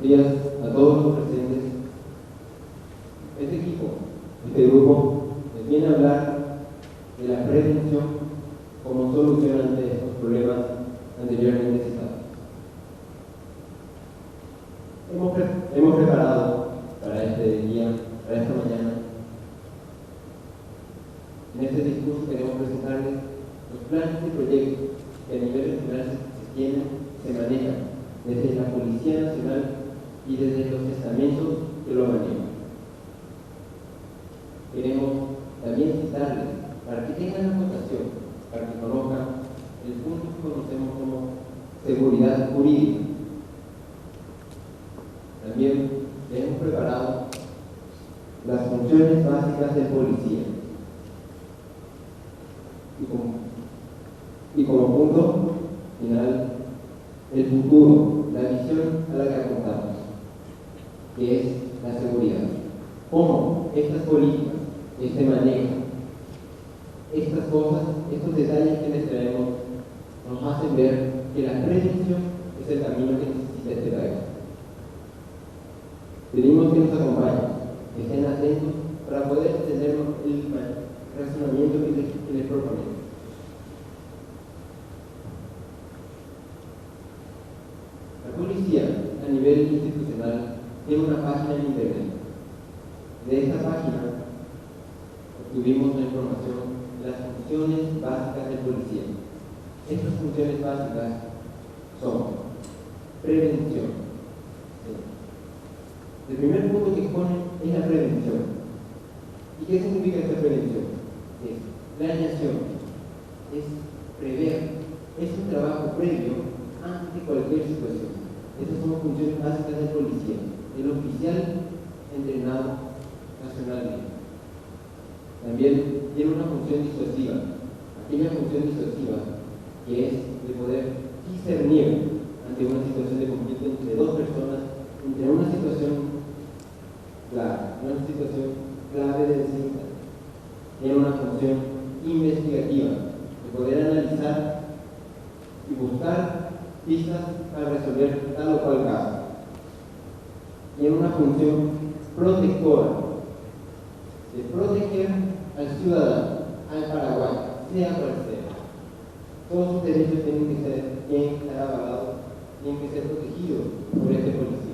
días a todos los presentes. Este equipo, este grupo, les viene a hablar de la prevención como solución ante estos problemas anteriormente citados. Hemos preparado para este día, para esta mañana. En este discurso queremos presentarles los planes y proyectos que a nivel regional se tienen, se manejan desde la Policía Nacional y desde los estamentos que lo manejan. Queremos también citarles para que tengan la notación, para que conozcan el punto que conocemos como seguridad jurídica. También les hemos preparado las funciones básicas del policía. Y como punto final, el futuro, la visión a la que apuntamos, que es la seguridad. Cómo estas políticas, este manejo, estas cosas, estos detalles que les traemos, nos hacen ver que la prevención es el camino que necesita este país. Pedimos que nos acompañen, que estén atentos para poder entender el razonamiento que les proponemos. La policía, a nivel institucional, tiene una página en internet. De esta página obtuvimos la información de las funciones básicas del policía. Estas funciones básicas son prevención. El primer punto que exponen es la prevención. ¿Y qué significa esta prevención? Es planeación, es prever, es un trabajo previo ante cualquier situación. Estas son funciones básicas del policía, del oficial entrenado nacionalmente. También tiene una función disuasiva, aquella función disuasiva que es de poder discernir ante una situación de conflicto entre dos personas, entre una situación clave de defensa. Tiene una función investigativa, de poder analizar y buscar pistas para resolver tal o cual caso. Tiene una función protectora, de proteger al ciudadano, al paraguayo, sea cual sea. Todos sus derechos tienen que estar avalados, tienen que ser protegidos por este policía.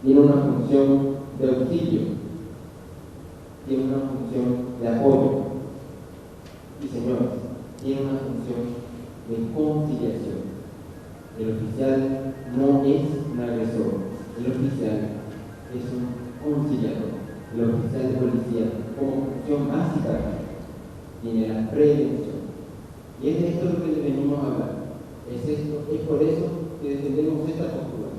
Tiene una función de auxilio, tiene una función de apoyo y, señores, tiene una función de conciliación. El oficial no es un agresor, el oficial es un conciliador. El oficial de policía, como función básica, tiene la prevención. Y es de esto lo que les venimos a hablar. Es por eso que defendemos esta postura.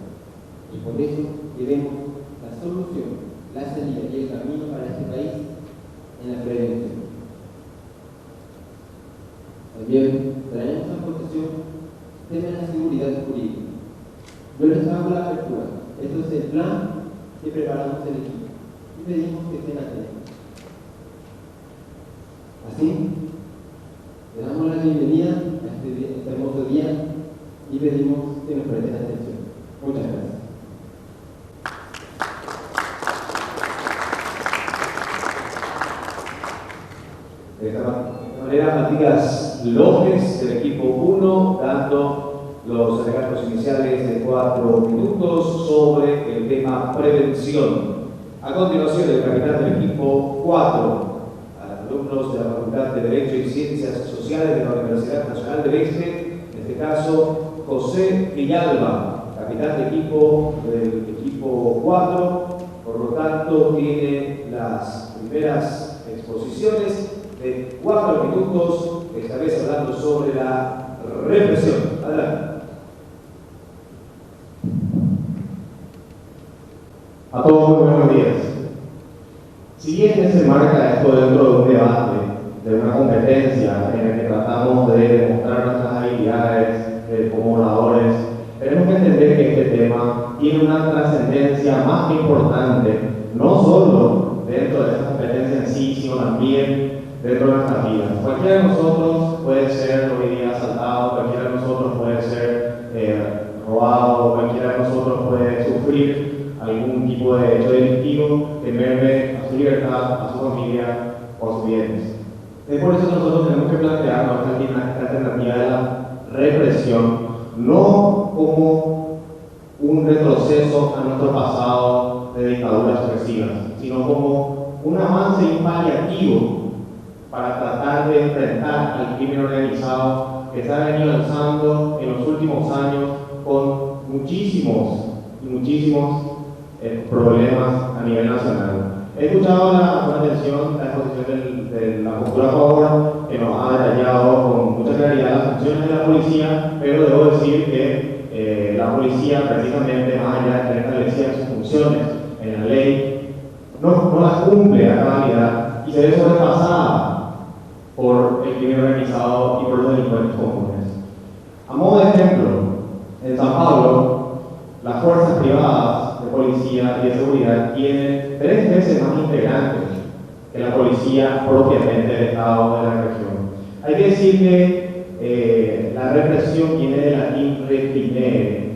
Y por eso que vemos la solución, la salida y el camino para este país en la prevención. También traemos a votación el tema de la seguridad jurídica. Yo les hago la apertura. Esto es el plan que preparamos el equipo y pedimos que estén atentos. Así, le damos la bienvenida a este hermoso día y pedimos que nos presten atención. Muchas gracias. De esta manera, Matías López, del equipo 1, dando los alegatos iniciales de 4 minutos sobre el tema prevención. A continuación, el capitán del equipo 4, alumnos de la Facultad de Derecho y Ciencias Sociales de la Universidad Nacional del Este, en este caso, José Villalba, capitán de equipo del equipo 4, por lo tanto, tiene las primeras exposiciones de 4 minutos, esta vez hablando sobre la represión. Adelante. A todos muy buenos días. Si bien se enmarca esto dentro de un debate, de una competencia en el que tratamos de demostrar nuestras habilidades como oradores, tenemos que entender que este tema tiene una trascendencia más que importante, no solo dentro de esta competencia en sí, sino también dentro de nuestras vidas. Cualquiera de nosotros puede ser hoy día asaltado, cualquiera de nosotros puede ser robado, cualquiera de nosotros puede sufrir algún tipo de hecho delictivo que merme a su libertad, a su familia o a sus bienes. Es por eso que nosotros tenemos que plantearnos esta alternativa de la represión, no como un retroceso a nuestro pasado de dictaduras sucesivas, sino como un avance y un paliativo para tratar de enfrentar al crimen organizado que se ha venido alzando en los últimos años con muchísimos problemas a nivel nacional. He escuchado con atención la exposición de la postura a favor, que nos ha detallado con mucha claridad las funciones de la policía, pero debo decir que la policía, precisamente más allá de que establecía sus funciones en la ley, no las cumple a cabalidad y se ve sobrepasada por el crimen organizado y por los delincuentes comunes. A modo de ejemplo, en San Pablo, las fuerzas privadas de policía y de seguridad tienen 3 veces más integrantes que la policía propiamente del Estado de la región. Hay que decir que la represión viene del latín reprimere,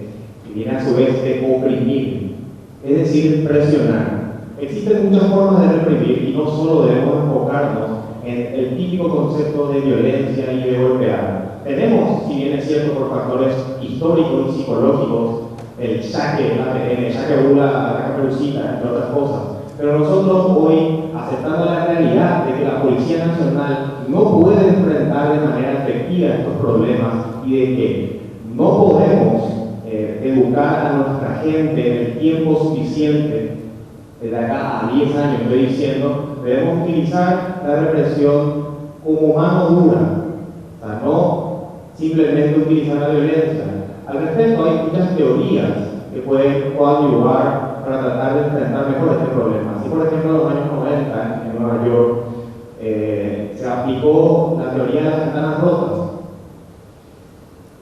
que viene a su vez de oprimir, es decir, presionar. Existen muchas formas de reprimir y no solo debemos enfocarnos en el típico concepto de violencia y de golpear. Tenemos, si bien es cierto, por factores históricos y psicológicos, el saque, el saque bula, la caperucita, entre otras cosas. Pero nosotros hoy, aceptando la realidad de que la Policía Nacional no puede enfrentar de manera efectiva estos problemas y de que no podemos educar a nuestra gente en el tiempo suficiente, desde acá a 10 años estoy diciendo, debemos utilizar la represión como mano dura, o sea, no simplemente utilizar la violencia. Al respecto, hay muchas teorías que pueden ayudar para tratar de enfrentar mejor este problema. Así, por ejemplo, en los años 90, en Nueva York, se aplicó la teoría de las ventanas rotas.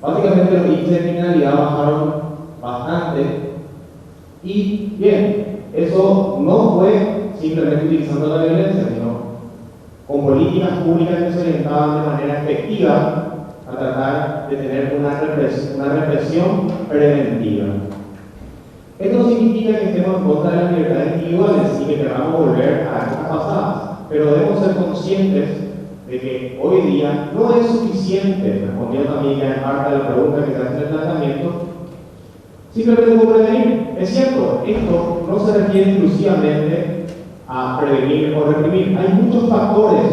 Básicamente, los índices de criminalidad bajaron bastante y, bien, eso no fue simplemente utilizando la violencia, sino con políticas públicas que se orientaban de manera efectiva a tratar de tener una represión preventiva. Esto no significa que estemos en contra de las libertades individuales y que queramos volver a épocas pasadas, pero debemos ser conscientes de que hoy día no es suficiente, respondiendo también ya en parte a la pregunta que se hace en el planteamiento, simplemente con prevenir. Es cierto, esto no se refiere exclusivamente a prevenir o reprimir. Hay muchos factores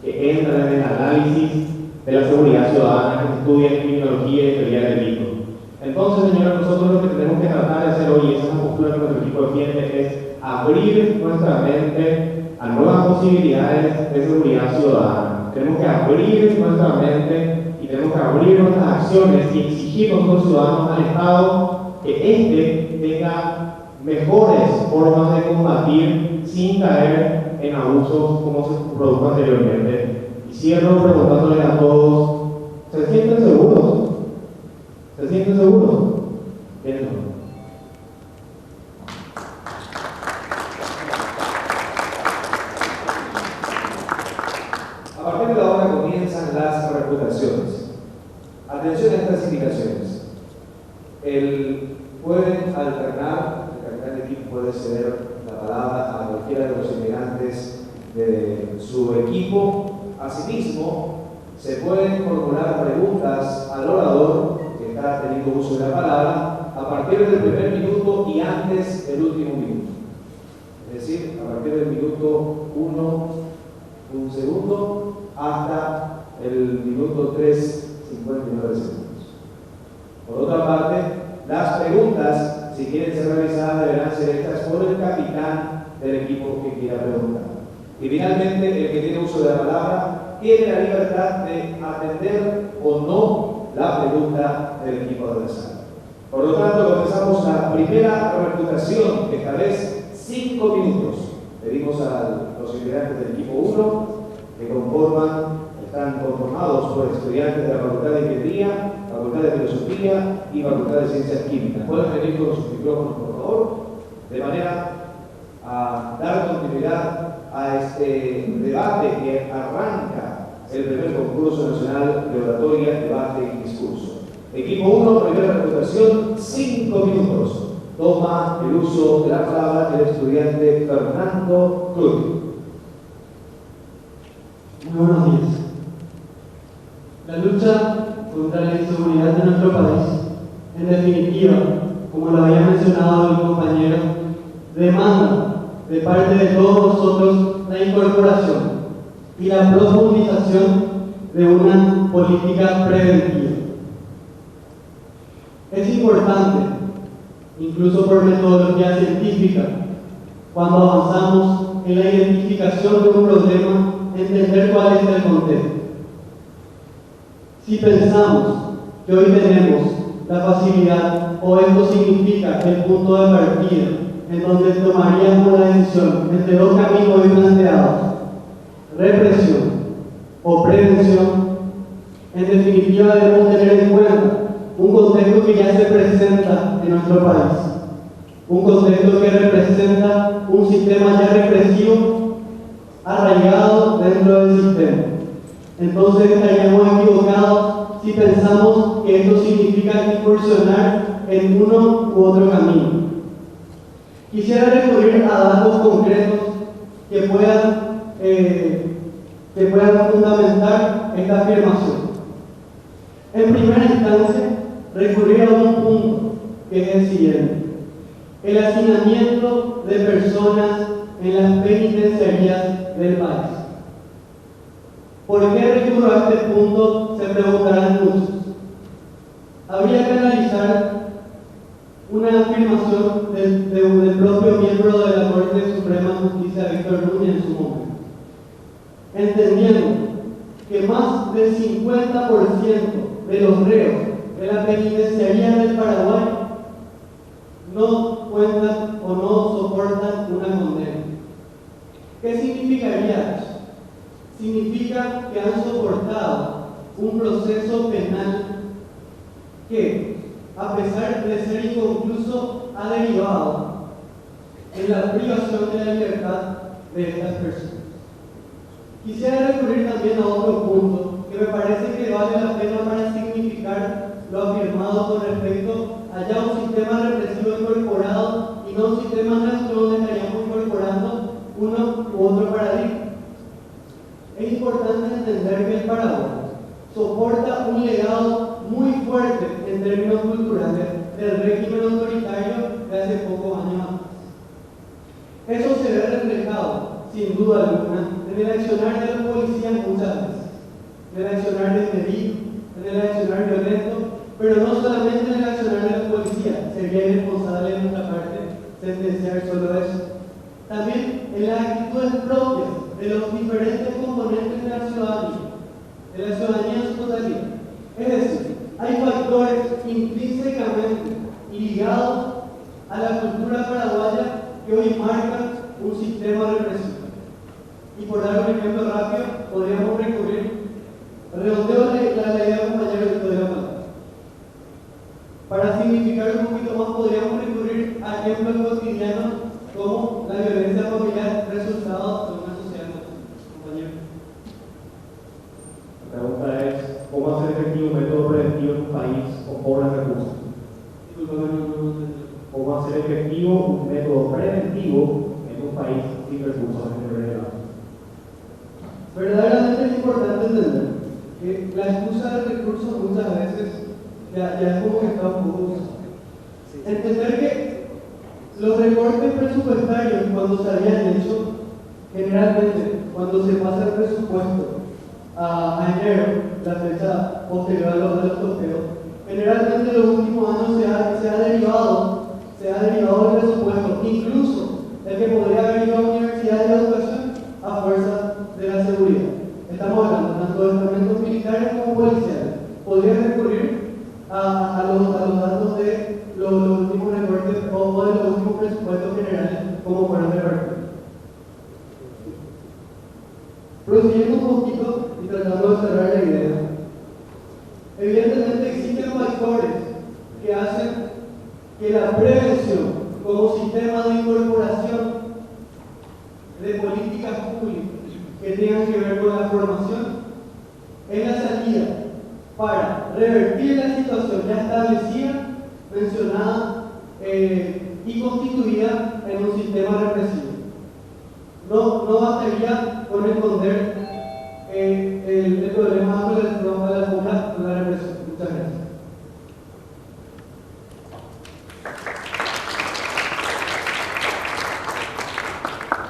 que entran en el análisis de la seguridad ciudadana que estudian criminología y teoría del delito. Entonces, señores, nosotros lo que tenemos que tratar de hacer hoy, y esa es la postura que nuestro equipo defiende, es abrir nuestra mente a nuevas posibilidades de seguridad ciudadana. Tenemos que abrir nuestra mente y tenemos que abrir nuestras acciones y exigir a nosotros ciudadanos al Estado que éste tenga mejores formas de combatir sin caer en abusos como se produjo anteriormente. Y cierro preguntándoles a todos, ¿se sienten seguros? ¿Se sienten seguros? Piénsenlo. A partir de ahora comienzan las reputaciones. Atención a estas indicaciones. Pueden alternar, el capitán de equipo puede ceder la palabra a cualquiera de los integrantes de su equipo. Asimismo, se pueden formular preguntas al orador que está teniendo uso de la palabra a partir del primer minuto y antes del último minuto. Es decir, a partir del minuto 1, un segundo, hasta el minuto 3, 59 segundos. Por otra parte, las preguntas, si quieren ser realizadas, deberán ser hechas por el capitán del equipo que quiera preguntar. Y finalmente, el que tiene uso de la palabra tiene la libertad de atender o no la pregunta del equipo adversario. Por lo tanto, comenzamos la primera reputación, que esta vez 5 minutos. Pedimos a los integrantes del equipo 1 que están conformados por estudiantes de la Facultad de Ingeniería, Facultad de Filosofía y Facultad de Ciencias Químicas. Pueden venir con sus micrófonos, por favor, de manera a dar continuidad a este debate que arranca el primer concurso nacional de oratoria, debate y discurso. Equipo 1, primera reputación, 5 minutos. Toma el uso de la palabra el estudiante Fernando Cruz. Muy buenos días. La lucha contra la inseguridad de nuestro país, en definitiva, como lo había mencionado el compañero, demanda de parte de todos nosotros la incorporación y la profundización de una política preventiva. Es importante, incluso por metodología científica, cuando avanzamos en la identificación de un problema, entender cuál es el contexto. Si pensamos que hoy tenemos la facilidad, o esto significa el punto de partida, en donde tomaríamos la decisión entre dos caminos hoy planteados, represión o prevención, en definitiva debemos tener en cuenta un contexto que ya se presenta en nuestro país, un contexto que representa un sistema ya represivo arraigado dentro del sistema. Entonces estaríamos equivocados si pensamos que esto significa incursionar en uno u otro camino. Quisiera recurrir a datos concretos que puedan fundamentar esta afirmación. En primera instancia, recurrir a un punto que es el siguiente: el hacinamiento de personas en las penitenciarías del país. ¿Por qué recurro a este punto? Se preguntarán muchos. Habría que analizar una afirmación del propio miembro de la Corte Suprema de Justicia, Víctor Núñez, en su momento, entendiendo que más del 50% de los reos de la penitenciaría del Paraguay no cuentan o no soportan una condena. ¿Qué significaría eso? Significa que han soportado un proceso penal que, a pesar de ser inconcluso, ha derivado en la privación de la libertad de estas personas. Quisiera recurrir también a otro punto que me parece que vale la pena para significar lo afirmado con respecto a ya un sistema represivo incorporado y no un sistema nuestro donde estaríamos incorporando uno u otro paradigma. Es importante entender que el Paraguay soporta un legado muy fuerte en términos culturales del régimen autoritario de hace pocos años atrás. Eso se ve reflejado, sin duda alguna, en el accionar de la policía muchas veces, en el accionar desmedido, en el accionar violento, pero no solamente en el accionar de la policía. Sería irresponsable de nuestra parte sentenciar solo eso. También en las actitudes propias de los diferentes componentes de la ciudadanía en su totalidad. Es decir, hay factores intrínsecamente ligados a la cultura paraguaya que hoy marcan un sistema represivo. Y por dar un ejemplo rápido, podríamos recurrir, redondeo la idea, compañero, y de la palabra. Para significar un poquito más, podríamos recurrir a ejemplos cotidianos como la violencia familiar, resultado de una sociedad compañero. La pregunta es: ¿cómo hacer efectivo un método preventivo en un país con pobres recursos? ¿Cómo hacer efectivo un método preventivo en un país sin recursos en el relevante? Verdaderamente es importante entender que la excusa de recursos muchas veces ya es como que está un poco usada. Entender que los recortes presupuestarios, cuando se habían hecho, generalmente cuando se pasa el presupuesto a enero, la fecha posterior a los topeos, generalmente en los últimos años se ha derivado el presupuesto, incluso el que podría haber ido a la Universidad de la Educación, a fuerza de la seguridad. Estamos hablando tanto de estamentos militares como policiales. Podría recurrir a los datos de los últimos recortes o de los últimos presupuestos generales como fueron repartidos. Prosiguiendo un poquito y tratando de cerrar la idea, evidentemente existen factores que hacen que la prevención como sistema de incorporación de políticas públicas que tengan que ver con la formación es la salida para revertir la situación ya establecida, mencionada y constituida en un sistema represivo. No bastaría con esconder el problema de la fuga con la represión. Muchas gracias.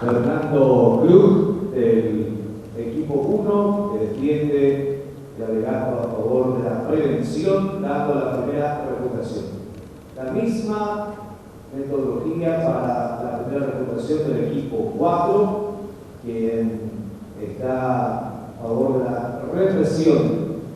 Fernando Cruz, del equipo 1, que defiende el alegato a favor de la prevención, dando la primera refutación. La misma metodología para la primera refutación del equipo 4, quien está a favor de la represión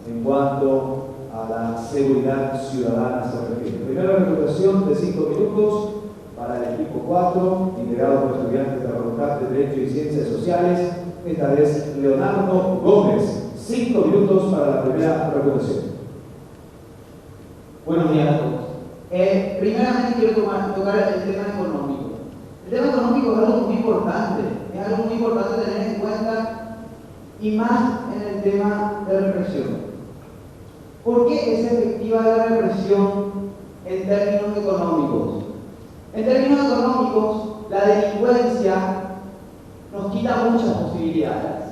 en cuanto a la seguridad ciudadana se refiere. Primera refutación de 5 minutos para el equipo 4, integrado por estudiantes de la Facultad de Derecho y Ciencias Sociales, esta vez Leonardo Gómez. 5 minutos para la primera refutación. Buenos días a todos. Primeramente quiero tocar el tema económico. El tema económico es algo muy importante, tener en cuenta, y más en el tema de represión. ¿Por qué es efectiva la represión en términos económicos? En términos económicos, la delincuencia nos quita muchas posibilidades.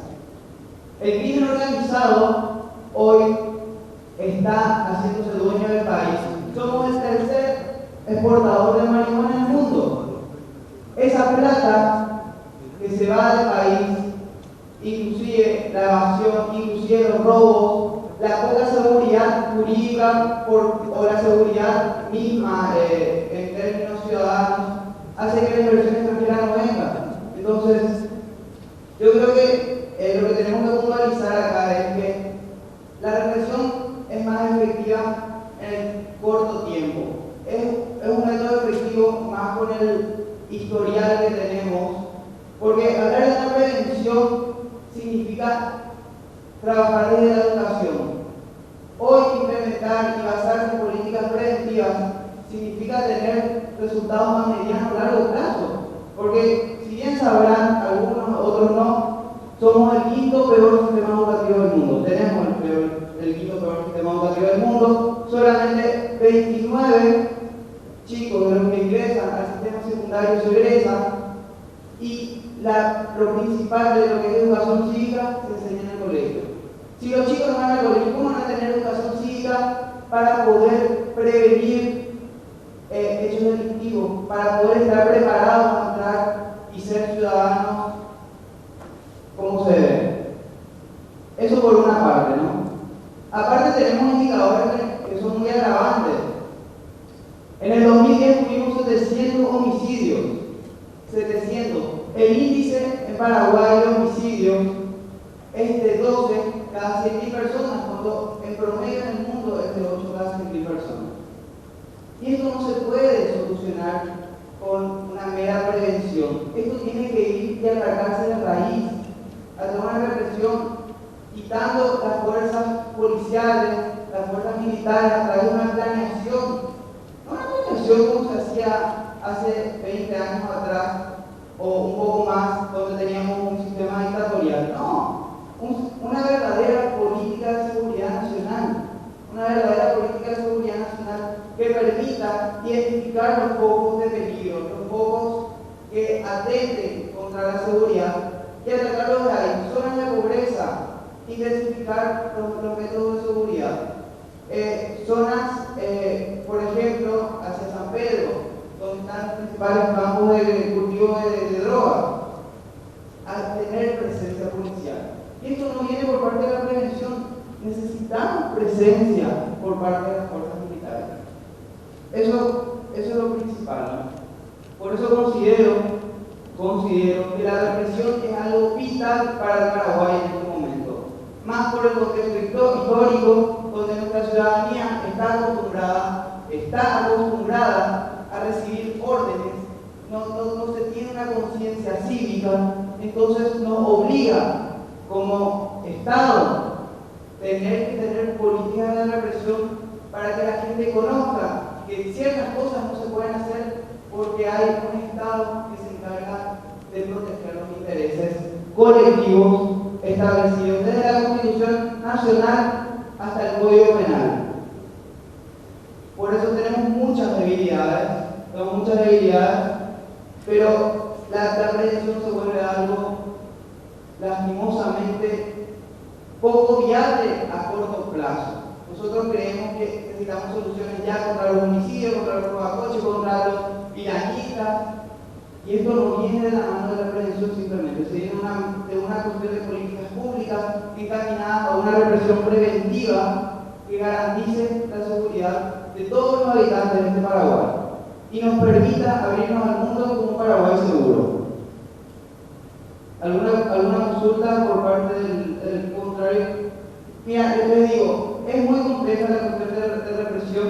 El crimen organizado hoy está haciéndose dueño del país. Somos el tercer exportador de marihuana en el mundo. Esa plata que se va del país, inclusive la evasión, inclusive los robos, la poca seguridad jurídica o la seguridad misma en términos ciudadanos, hace que la inversión extranjera no venga. Entonces, yo creo que lo que tenemos que puntualizar acá es que la represión es más efectiva en el corto tiempo. Es un método efectivo más con el historial que tenemos, porque hablar de una prevención significa trabajar desde la educación. Hoy implementar y basarse en políticas preventivas significa tener resultados a mediano o largo plazo, porque si bien sabrán algunos, otros no, somos el quinto peor sistema educativo del mundo. Tenemos el quinto peor sistema educativo del mundo. Solamente 29 chicos de los que ingresan al sistema secundario se egresan, y lo principal de lo que es educación cívica se enseña en el colegio. Si los chicos no van al colegio, ¿cómo van a tener educación cívica para poder prevenir hechos delictivos, para poder estar preparados para entrar y ser ciudadanos como se debe? Eso por una parte, ¿no? Aparte tenemos indicadores que son muy agravantes. En el 2010 tuvimos 700 homicidios. 700. El índice en Paraguay de homicidios es de 12 cada 100.000 personas, cuando en promedio en el mundo es de 8 cada 100.000 personas. Y esto no se puede solucionar con una mera prevención. Esto tiene que ir y atacarse de raíz, hacer una represión, quitando las fuerzas policiales, las fuerzas militares a través de una planeación. No una planeación como se hacía hace 20 años atrás o un poco más, donde teníamos un sistema dictatorial. No, una verdadera política de seguridad nacional. Una verdadera política de seguridad nacional que permita identificar los focos de peligro, los focos que atenten contra la seguridad, y atacarlos de ahí. Zonas de pobreza, intensificar los métodos de seguridad. Zonas, por ejemplo, hacia San Pedro, donde están los principales campos de cultivo de drogas, a tener presencia policial. Y esto no viene por parte de la prevención. Necesitamos presencia por parte de las fuerzas militares. Eso es lo principal, ¿no? Por eso considero que la represión es algo vital para el Paraguay en este momento. Más por el contexto histórico, donde nuestra ciudadanía está acostumbrada a recibir órdenes, no se tiene una conciencia cívica, entonces nos obliga como Estado tener que tener políticas de represión para que la gente conozca que ciertas cosas no se pueden hacer porque hay un Estado que se encarga de proteger los intereses colectivos establecidos desde la Constitución Nacional hasta el Código Penal. Por eso tenemos muchas debilidades tenemos muchas debilidades, pero la prevención se vuelve algo lastimosamente poco viable a corto plazo. Nosotros creemos que necesitamos soluciones ya contra los homicidios, contra los robacoches, contra los piranguistas, y esto no viene de la mano de la prevención simplemente, se viene de una cuestión de políticas públicas encaminadas a una represión preventiva que garantice la seguridad de todos los habitantes de este Paraguay y nos permita abrirnos al mundo como un Paraguay seguro. ¿Alguna consulta por parte del contrario? Mira, les digo, es muy compleja la cuestión de represión,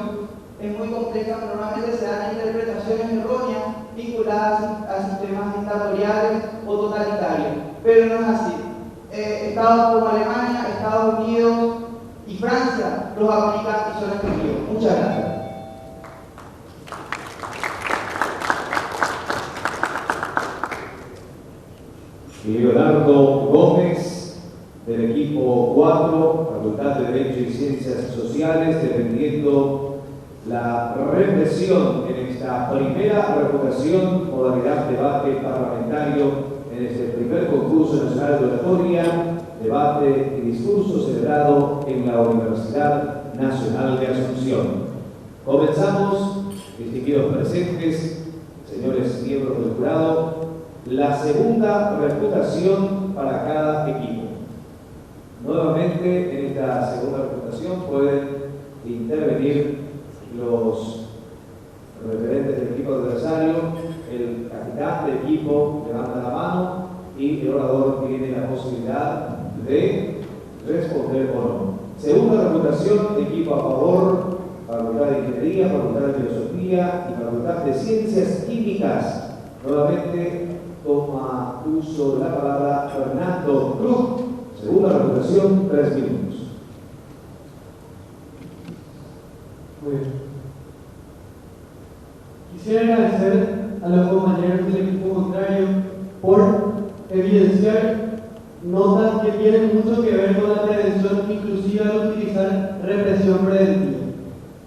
es muy compleja, normalmente se dan interpretaciones erróneas vinculadas a sistemas dictatoriales o totalitarios, pero no es así. Estados como Alemania, Estados Unidos y Francia los aplican y son efectivos. Muchas gracias. Leonardo Gómez, del equipo 4, Facultad de Derecho y Ciencias Sociales, defendiendo la represión en esta primera reputación, modalidad debate parlamentario, en este primer concurso nacional de oratoria, debate y discurso celebrado en la Universidad Nacional de Asunción. Comenzamos, distinguidos presentes, señores miembros del jurado, la segunda reputación para cada equipo. Nuevamente, en esta segunda reputación pueden intervenir los referentes del equipo adversario, el capitán del equipo levanta la mano y el orador tiene la posibilidad de responder o no. Segunda reputación, equipo a favor, Facultad de Ingeniería, Facultad de Filosofía y Facultad de Ciencias Químicas. Nuevamente toma uso de la palabra Fernando Cruz. Segunda reputación, 3 minutos. Muy bien. Quisiera agradecer a los compañeros del equipo contrario por evidenciar notas que tienen mucho que ver con la prevención, inclusive al utilizar represión preventiva.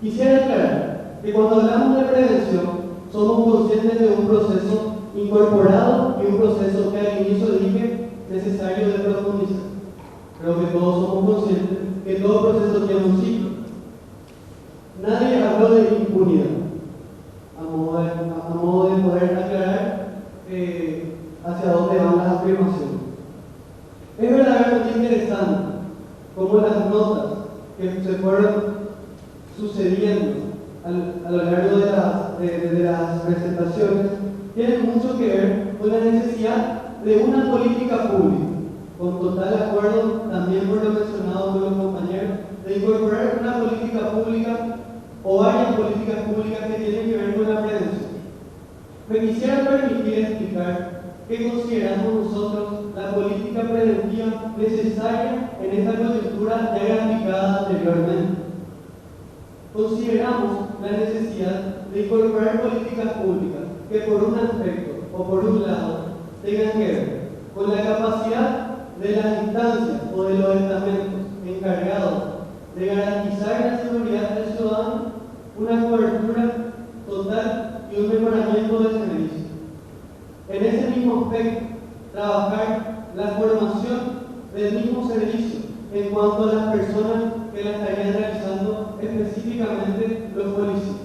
Quisiera aclarar que cuando hablamos de prevención, somos conscientes de un proceso incorporado y un proceso que al inicio dije necesario de profundizar. Creo que todos somos conscientes que todo proceso tiene un ciclo. Nadie habló de impunidad, a modo de poder aclarar hacia dónde van las afirmaciones. Es verdaderamente interesante cómo las notas que se fueron sucediendo a lo largo de las presentaciones tienen mucho que ver con la necesidad de una política pública, con total acuerdo también por lo mencionado por los compañeros, de incorporar una política pública o varias políticas públicas que tienen que ver con la prevención. Me quisiera permitir explicar qué consideramos nosotros la política preventiva necesaria en esta coyuntura ya graficada anteriormente. Consideramos la necesidad de incorporar políticas públicas que por un aspecto o por un lado tengan que ver con la capacidad de las instancias o de los estamentos encargados de garantizar la seguridad del ciudadano, una cobertura total y un mejoramiento del servicio. En ese mismo aspecto, trabajar la formación del mismo servicio en cuanto a las personas que la estarían realizando, específicamente los policías.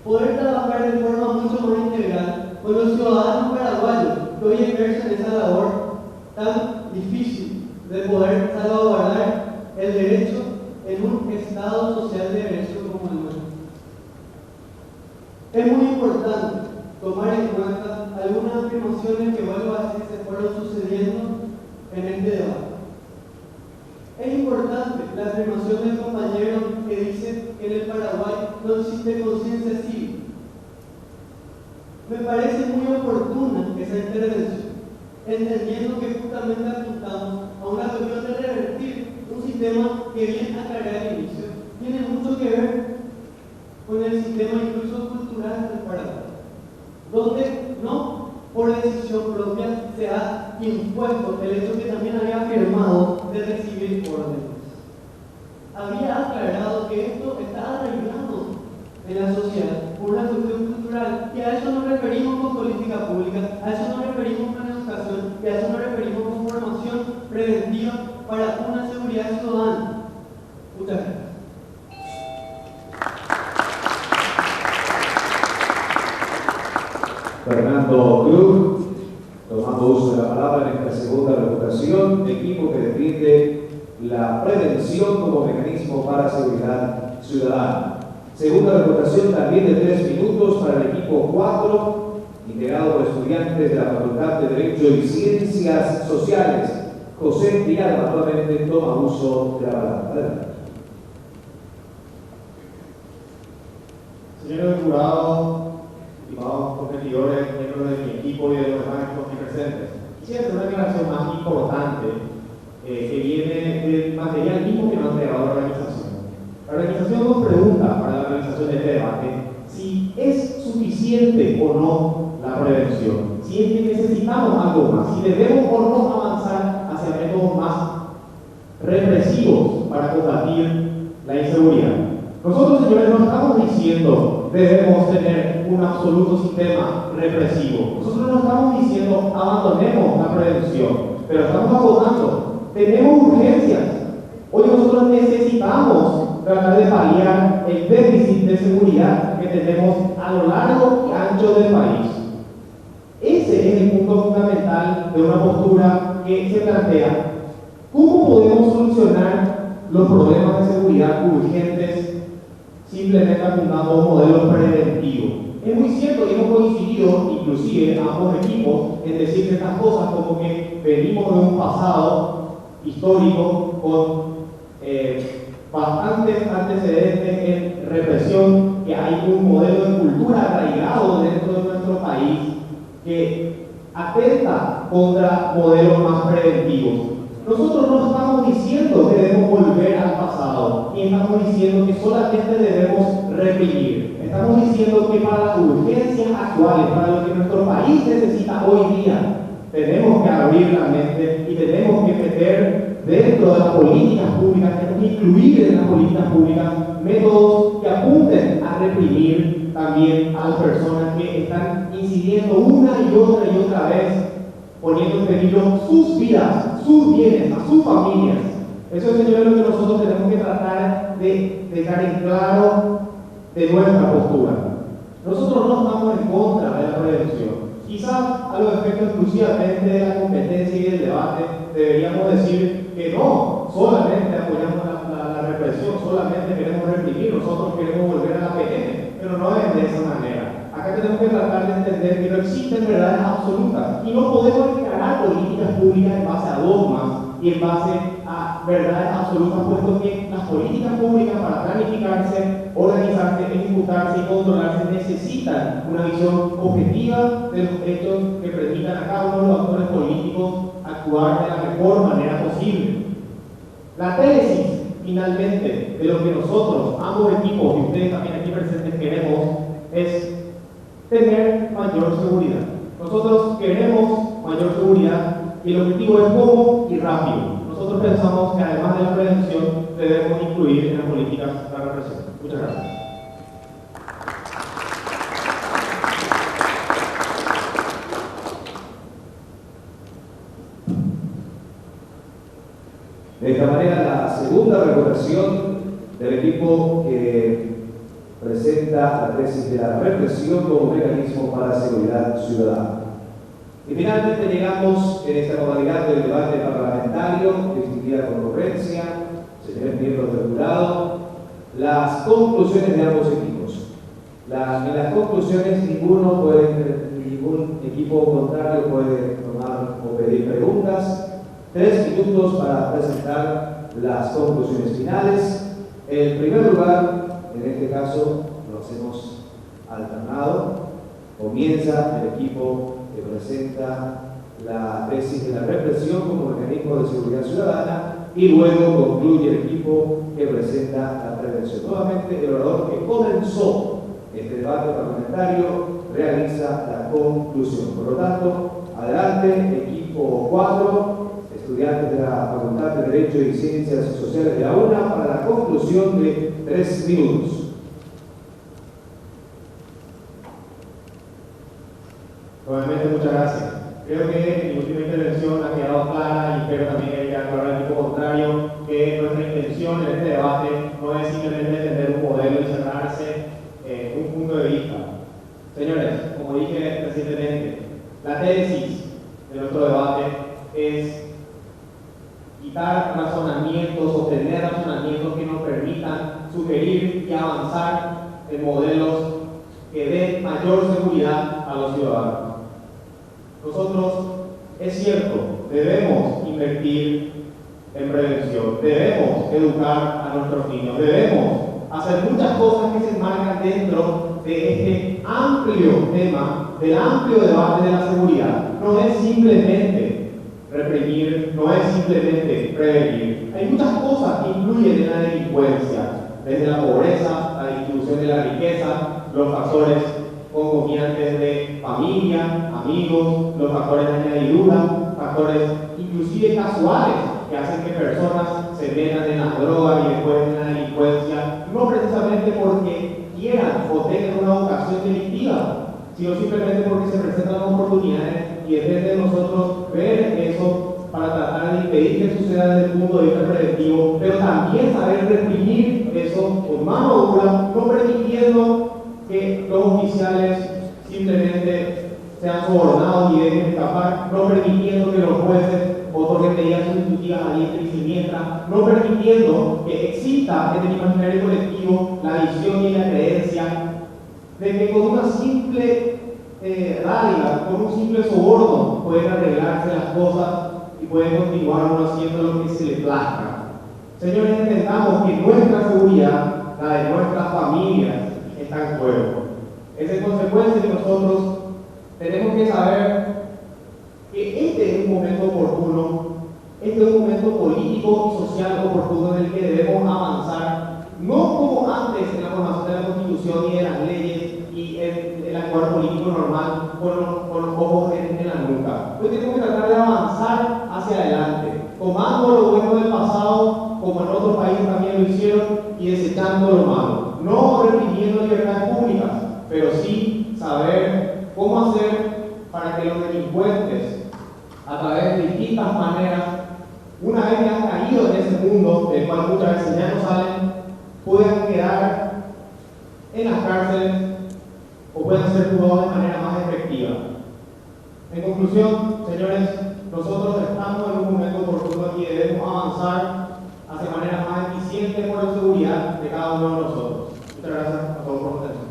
Poder trabajar de forma mucho más integral con los ciudadanos paraguayos que hoy ejercen esa labor tan difícil de poder salvaguardar el derecho en un Estado social de derecho como el nuestro. Es muy importante tomar en cuenta algunas afirmaciones que vuelvo a decir se fueron sucediendo en este debate. Es importante la afirmación del compañero que dice que en el Paraguay no existe conciencia cívica. Me parece muy oportuna esa intervención, entendiendo que justamente apuntamos a una cuestión de revertir un sistema que bien aclaré al inicio. Tiene mucho que ver con el sistema incluso cultural del Paraguay, donde no por decisión propia se ha impuesto el hecho que también había afirmado de recibir órdenes. Había aclarado que esto está arraigado en la sociedad por una cuestión cultural política pública. A eso nos referimos con educación y a eso nos referimos con formación preventiva para una seguridad ciudadana. Muchas gracias. Fernando Cruz, tomando uso de la palabra en esta segunda reputación, equipo que defiende la prevención como mecanismo para seguridad ciudadana. Segunda reputación también de 3 minutos para el equipo 4, integrado por estudiantes de la Facultad de Derecho y Ciencias Sociales. José Villalba nuevamente toma uso de la palabra. Adelante. Señores jurados, estimados competidores, miembros de mi equipo y de los demás equipos aquí presentes, quisiera hacer una declaración más importante que viene del material mismo que nos ha entregado la organización. La organización nos pregunta para la organización de este debate si es suficiente o no la prevención, si es que necesitamos algo más, si debemos o no avanzar hacia métodos más represivos para combatir la inseguridad. Nosotros, señores, no estamos diciendo debemos tener un absoluto sistema represivo. Nosotros no estamos diciendo abandonemos la prevención, pero estamos abordando. Tenemos urgencias. Hoy nosotros necesitamos tratar de paliar el déficit de seguridad que tenemos a lo largo y ancho del país. Ese es el punto fundamental de una postura que se plantea. ¿Cómo podemos solucionar los problemas de seguridad urgentes simplemente apuntando un modelo preventivo? Es muy cierto y hemos coincidido, inclusive ambos equipos, en decir estas cosas como que venimos de un pasado histórico con bastantes antecedentes en represión, que hay un modelo de cultura arraigado dentro de nuestro país que atenta contra modelos más preventivos. Nosotros no estamos diciendo que debemos volver al pasado, ni estamos diciendo que solamente debemos reprimir. Estamos diciendo que para las urgencias actuales, para lo que nuestro país necesita hoy día, tenemos que abrir la mente y tenemos que meter dentro de las políticas públicas, tenemos que incluir en las políticas públicas métodos que apunten a reprimir también a las personas que están incidiendo una y otra vez, poniendo en peligro sus vidas, sus bienes, a sus familias. Eso es, señores, lo que nosotros tenemos que tratar de dejar en claro de nuestra postura. Nosotros no estamos en contra de la prevención. Quizás a los efectos exclusivamente de la competencia y del debate deberíamos decir que no, solamente apoyamos la represión, solamente queremos reprimir, nosotros queremos volver a la PN, pero no es de esa manera. Acá tenemos que tratar de entender que no existen verdades absolutas y no podemos encarar políticas públicas en base a dogmas y en base a verdades absolutas, puesto que las políticas públicas para planificarse, organizarse, ejecutarse y controlarse necesitan una visión objetiva de los hechos que permitan a cada uno de los actores políticos actuar de la mejor manera posible. La tesis, finalmente, de lo que nosotros, ambos equipos y ustedes también aquí presentes queremos es tener mayor seguridad. Nosotros queremos mayor seguridad y el objetivo es cómo y rápido. Nosotros pensamos que además de la prevención debemos incluir en las políticas la represión. Muchas gracias. De esta manera, la segunda revocación del equipo que presenta la tesis de la represión como mecanismo para la seguridad ciudadana. Y finalmente llegamos en esta modalidad del debate parlamentario, distinguida concurrencia, señores miembros del jurado, las conclusiones de ambos equipos. En las conclusiones ningún equipo contrario puede tomar o pedir preguntas. 3 minutos para presentar las conclusiones finales. En primer lugar, en este caso lo hacemos alternado. Comienza el equipo que presenta la tesis de la represión como mecanismo de seguridad ciudadana y luego concluye el equipo que presenta la prevención. Nuevamente, el orador que comenzó este debate parlamentario realiza la conclusión. Por lo tanto, adelante, equipo 4, estudiantes de la Facultad de Derecho y Ciencias Sociales de la UNA, para la conclusión de 3 minutos. Nuevamente, muchas gracias. Creo que mi última intervención ha quedado clara y espero también que haya quedado claro el tipo contrario, que nuestra intención en este debate no es simplemente tener un modelo y cerrarse un punto de vista. Señores, como dije recientemente, la tesis de nuestro debate es quitar razonamientos o tener razonamientos que nos permitan sugerir y avanzar en modelos que den mayor seguridad a los ciudadanos. Nosotros, es cierto, debemos invertir en prevención, debemos educar a nuestros niños, debemos hacer muchas cosas que se enmarcan dentro de este amplio tema, del amplio debate de la seguridad. No es simplemente reprimir, no es simplemente prevenir. Hay muchas cosas que influyen en la delincuencia, desde la pobreza, la distribución de la riqueza, los factores concomitantes de familia, amigos, los factores de añadidura, factores inclusive casuales que hacen que personas se metan en las drogas y después en la delincuencia, no precisamente porque quieran o tengan una vocación delictiva, sino simplemente porque se presentan oportunidades y depende de nosotros ver eso para tratar de impedir que suceda desde el punto de vista preventivo, pero también saber reprimir eso con mano dura, no permitiendo que los oficiales simplemente sean sobornados y dejen escapar, no permitiendo que los jueces otorguen medidas sustitutivas a diestra y siniestra, no permitiendo que exista en el imaginario colectivo la visión y la creencia de que con una simple dádiva, con un simple soborno pueden arreglarse las cosas y pueden continuar uno haciendo lo que se le plazca. Señores, entendamos que nuestra seguridad, la de nuestras familias, está en juego. Es en consecuencia que nosotros tenemos que saber que este es un momento oportuno, este es un momento político y social oportuno en el que debemos avanzar, no como antes en la formación de la Constitución y de las leyes y en el actuar político normal con los ojos en la nuca. Hoy tenemos que tratar de avanzar hacia adelante, tomando lo bueno del pasado, como en otros países también lo hicieron, y desechando lo malo. No reprimiendo libertades públicas, pero sí saber cómo hacer para que los delincuentes, a través de distintas maneras, una vez que han caído en ese mundo, del cual muchas veces ya no salen, puedan quedar en las cárceles o puedan ser juzgados de manera más efectiva. En conclusión, señores, nosotros estamos en un momento oportuno y debemos avanzar hacia maneras más eficientes por la seguridad de cada uno de nosotros. Muchas gracias a todos por su atención.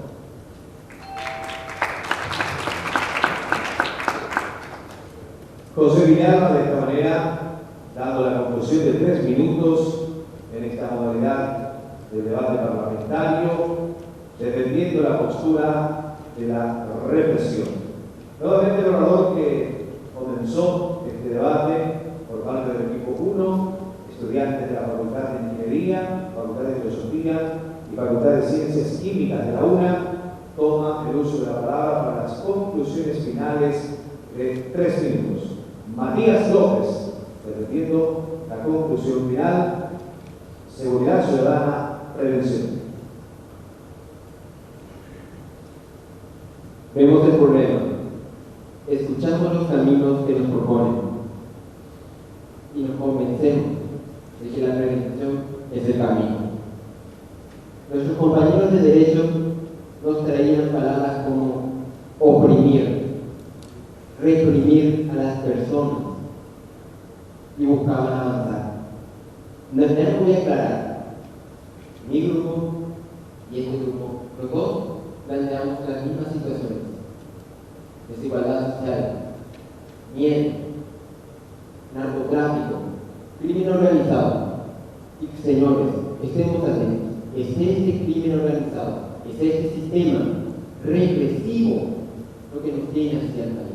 José Villalba, de esta manera, dando la conclusión de 3 minutos en esta modalidad de debate parlamentario, defendiendo la postura de la represión. Nuevamente el orador que comenzó este debate por parte del equipo 1, estudiantes de la Facultad de Ingeniería, Facultad de Filosofía y Facultad de Ciencias Químicas de la UNA, toma el uso de la palabra para las conclusiones finales de 3 minutos. Matías López, defendiendo la conclusión final, seguridad ciudadana, prevención. Vemos el problema, escuchamos los caminos que nos proponen y nos convencemos de que la prevención es el camino. Nuestros compañeros de derecho nos traían palabras como oprimir, reprimir a las personas y buscaban avanzar. Ya no voy a aclarar. Mi grupo y este grupo, los dos, planteamos las mismas situaciones: desigualdad social, miedo, narcotráfico, crimen organizado. Y señores, estemos atentos, es este crimen organizado, es este sistema represivo lo que nos tiene hacia el país.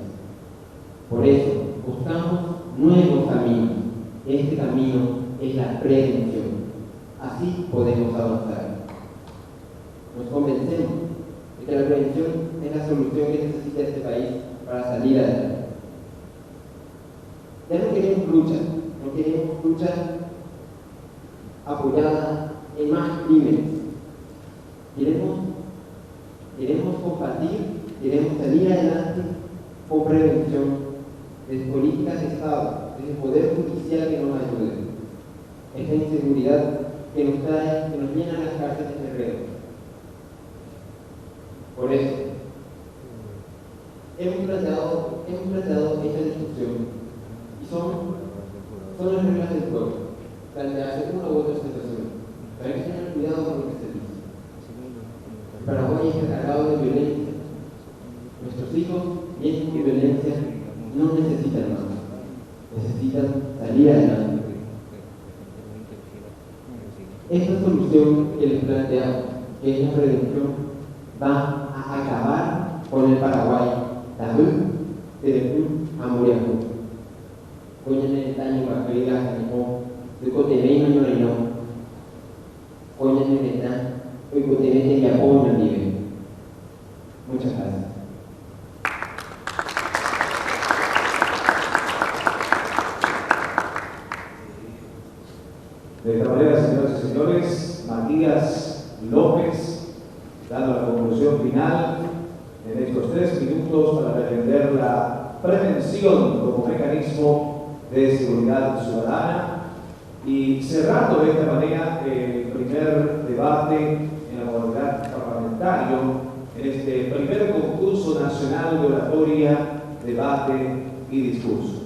Por eso buscamos nuevos caminos. Este camino es la prevención. Así podemos avanzar. Nos convencemos de que la prevención es la solución que necesita este país para salir adelante. Ya no queremos lucha apoyada en más crímenes. Queremos combatir, queremos salir adelante o prevención, desde políticas de Estado, desde el Poder Judicial que nos ayude. Esta inseguridad que nos trae, que nos llena las cárceles de redes. Por eso, hemos planteado esta discusión y son las reglas del juego, plantearse una u otra situación. Pero hay que tener cuidado con lo que se dice. El Paraguay está cargado de violencia. Nuestros hijos, llenos de violencia, no necesitan más. Necesitan salir adelante. Esta solución que les planteamos, que es la prevención, va a acabar con el Paraguay. Tabú, Telecún, Amuriacu. Coñan el daño para que digas que no, de Cotebeino no hay no. Coñan el daño, hoy Cotebeino y apoyo al nivel. Muchas gracias. De esta manera, señoras y señores, Matías López, dando la conclusión final en estos 3 minutos para defender la prevención como mecanismo de seguridad ciudadana y cerrando de esta manera el primer debate en la modalidad parlamentario en este primer concurso nacional de oratoria, debate y discurso.